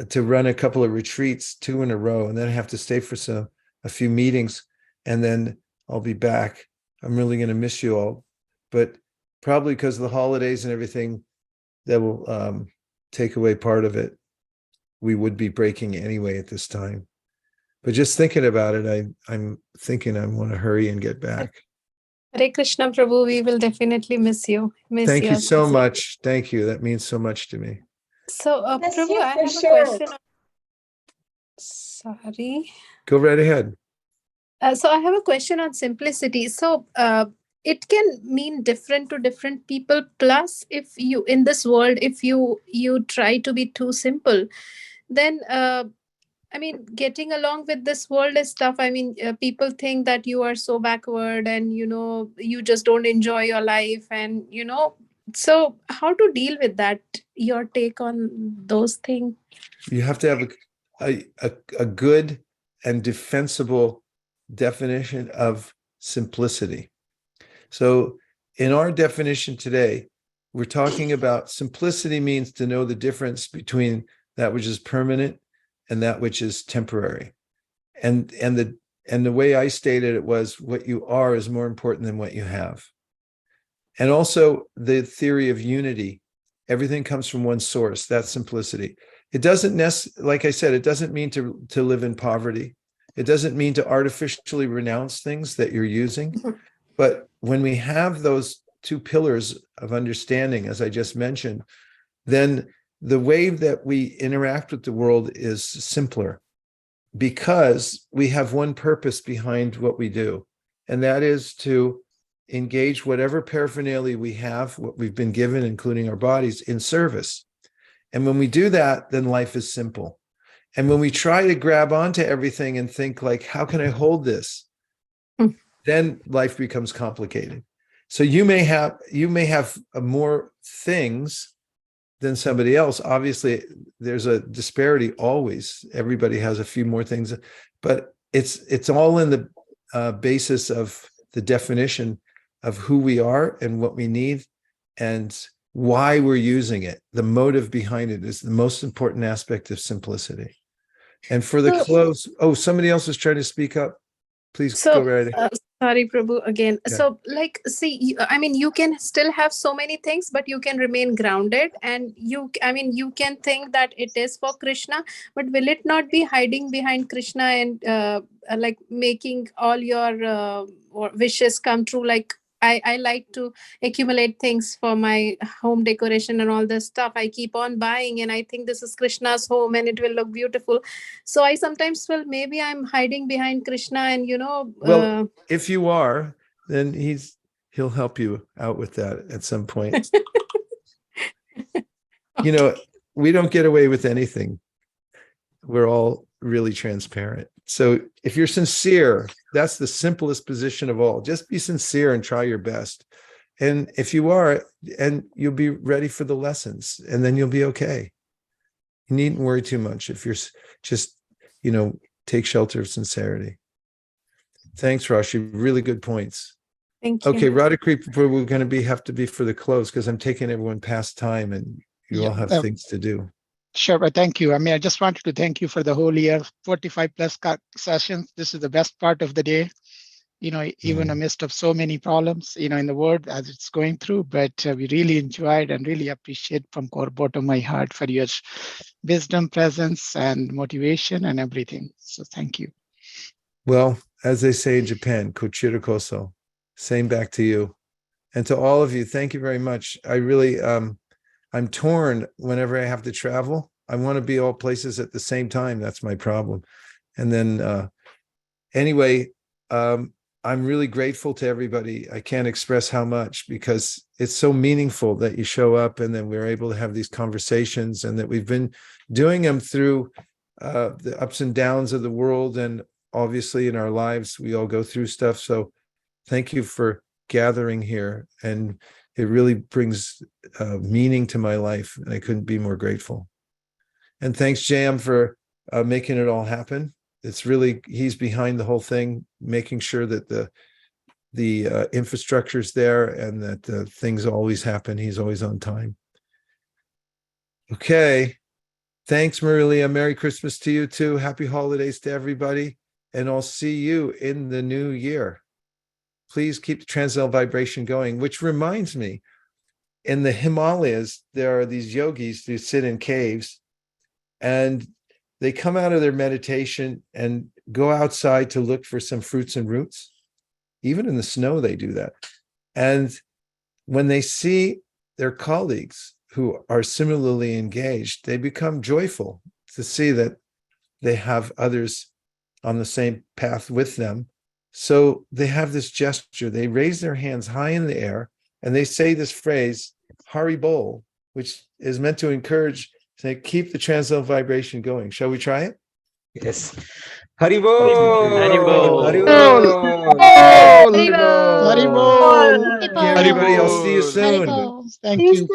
to run a couple of retreats, 2 in a row, and then I have to stay for a few meetings, and then I'll be back. I'm really going to miss you all, but probably because of the holidays and everything, that will take away part of it. We would be breaking anyway at this time. But just thinking about it, I'm thinking I want to hurry and get back. Hare Krishna, Prabhu, we will definitely miss you. Thank you so much. Thank you. That means so much to me. So, Miss Prabhu, you I for have sure. a question. Sorry. Go right ahead. So I have a question on simplicity. So it can mean different to different people. Plus, if you in this world, if you try to be too simple, then I mean, getting along with this world is tough. I mean, people think that you are so backward and, you just don't enjoy your life. And, so how to deal with that? Your take on those things? You have to have a good and defensible definition of simplicity. So in our definition today, we're talking about simplicity means to know the difference between that which is permanent and that which is temporary. And the way I stated it was what you are is more important than what you have. And also the theory of unity. Everything comes from one source. That's simplicity. It doesn't like I said, it doesn't mean to live in poverty. It doesn't mean to artificially renounce things that you're using. But when we have those two pillars of understanding, as I just mentioned, then the way that we interact with the world is simpler because we have one purpose behind what we do. And that is to engage whatever paraphernalia we have, what we've been given, including our bodies, in service. And when we do that, then life is simple. And when we try to grab onto everything and think like, how can I hold this? Then life becomes complicated. So you may have more things than somebody else. Obviously, there's a disparity always. Everybody has a few more things, but it's all in the basis of the definition of who we are and what we need and why we're using it. The motive behind it is the most important aspect of simplicity. And for the close, somebody else is trying to speak up. Please go right ahead. Sorry, Prabhu, again. Yeah. So, like, see, you can still have so many things, but you can remain grounded, and you can think that it is for Krishna, but will it not be hiding behind Krishna and like making all your wishes come true? Like, I like to accumulate things for my home decoration and all this stuff. I keep on buying, and I think this is Krishna's home and it will look beautiful. So I sometimes feel maybe I'm hiding behind Krishna, and well, if you are, then he'll help you out with that at some point. We don't get away with anything. We're all really transparent. So if you're sincere, that's the simplest position of all. Just be sincere and try your best. And if you are, and you'll be ready for the lessons, and then you'll be okay. You needn't worry too much if you're just, take shelter of sincerity. Thanks, Rashi. Really good points. Thank you. Okay, Radhakri, we're going to have to be for the close because I'm taking everyone past time and you all have things to do. Sure, but thank you. I just wanted to thank you for the whole year, 45 plus sessions. This is the best part of the day, even amidst of so many problems, in the world as it's going through, but we really enjoyed and really appreciate from core bottom of my heart for your wisdom, presence, and motivation and everything. So thank you. Well, as they say in Japan, kochira koso, same back to you. And to all of you, thank you very much. I really, I'm torn whenever I have to travel. I want to be all places at the same time. That's my problem. And then anyway, I'm really grateful to everybody. I can't express how much because it's so meaningful that you show up and then we're able to have these conversations and that we've been doing them through the ups and downs of the world. And obviously in our lives, we all go through stuff. So thank you for gathering here. And it really brings meaning to my life. And I couldn't be more grateful. And thanks, Jam, for making it all happen. It's really, he's behind the whole thing, making sure that the infrastructure is there and that things always happen. He's always on time. Okay. Thanks, Marilia. Merry Christmas to you too. Happy holidays to everybody. And I'll see you in the new year. Please keep the transcendental vibration going, which reminds me, in the Himalayas, there are these yogis who sit in caves and they come out of their meditation and go outside to look for some fruits and roots. Even in the snow, they do that. And when they see their colleagues who are similarly engaged, they become joyful to see that they have others on the same path with them. So they have this gesture. They raise their hands high in the air and they say this phrase, Hari Bol, which is meant to encourage, say, keep the transcendental vibration going. Shall we try it? Yes. Haribol! Haribol! Haribol! Haribol! Okay, everybody, I'll see you soon. Thank you.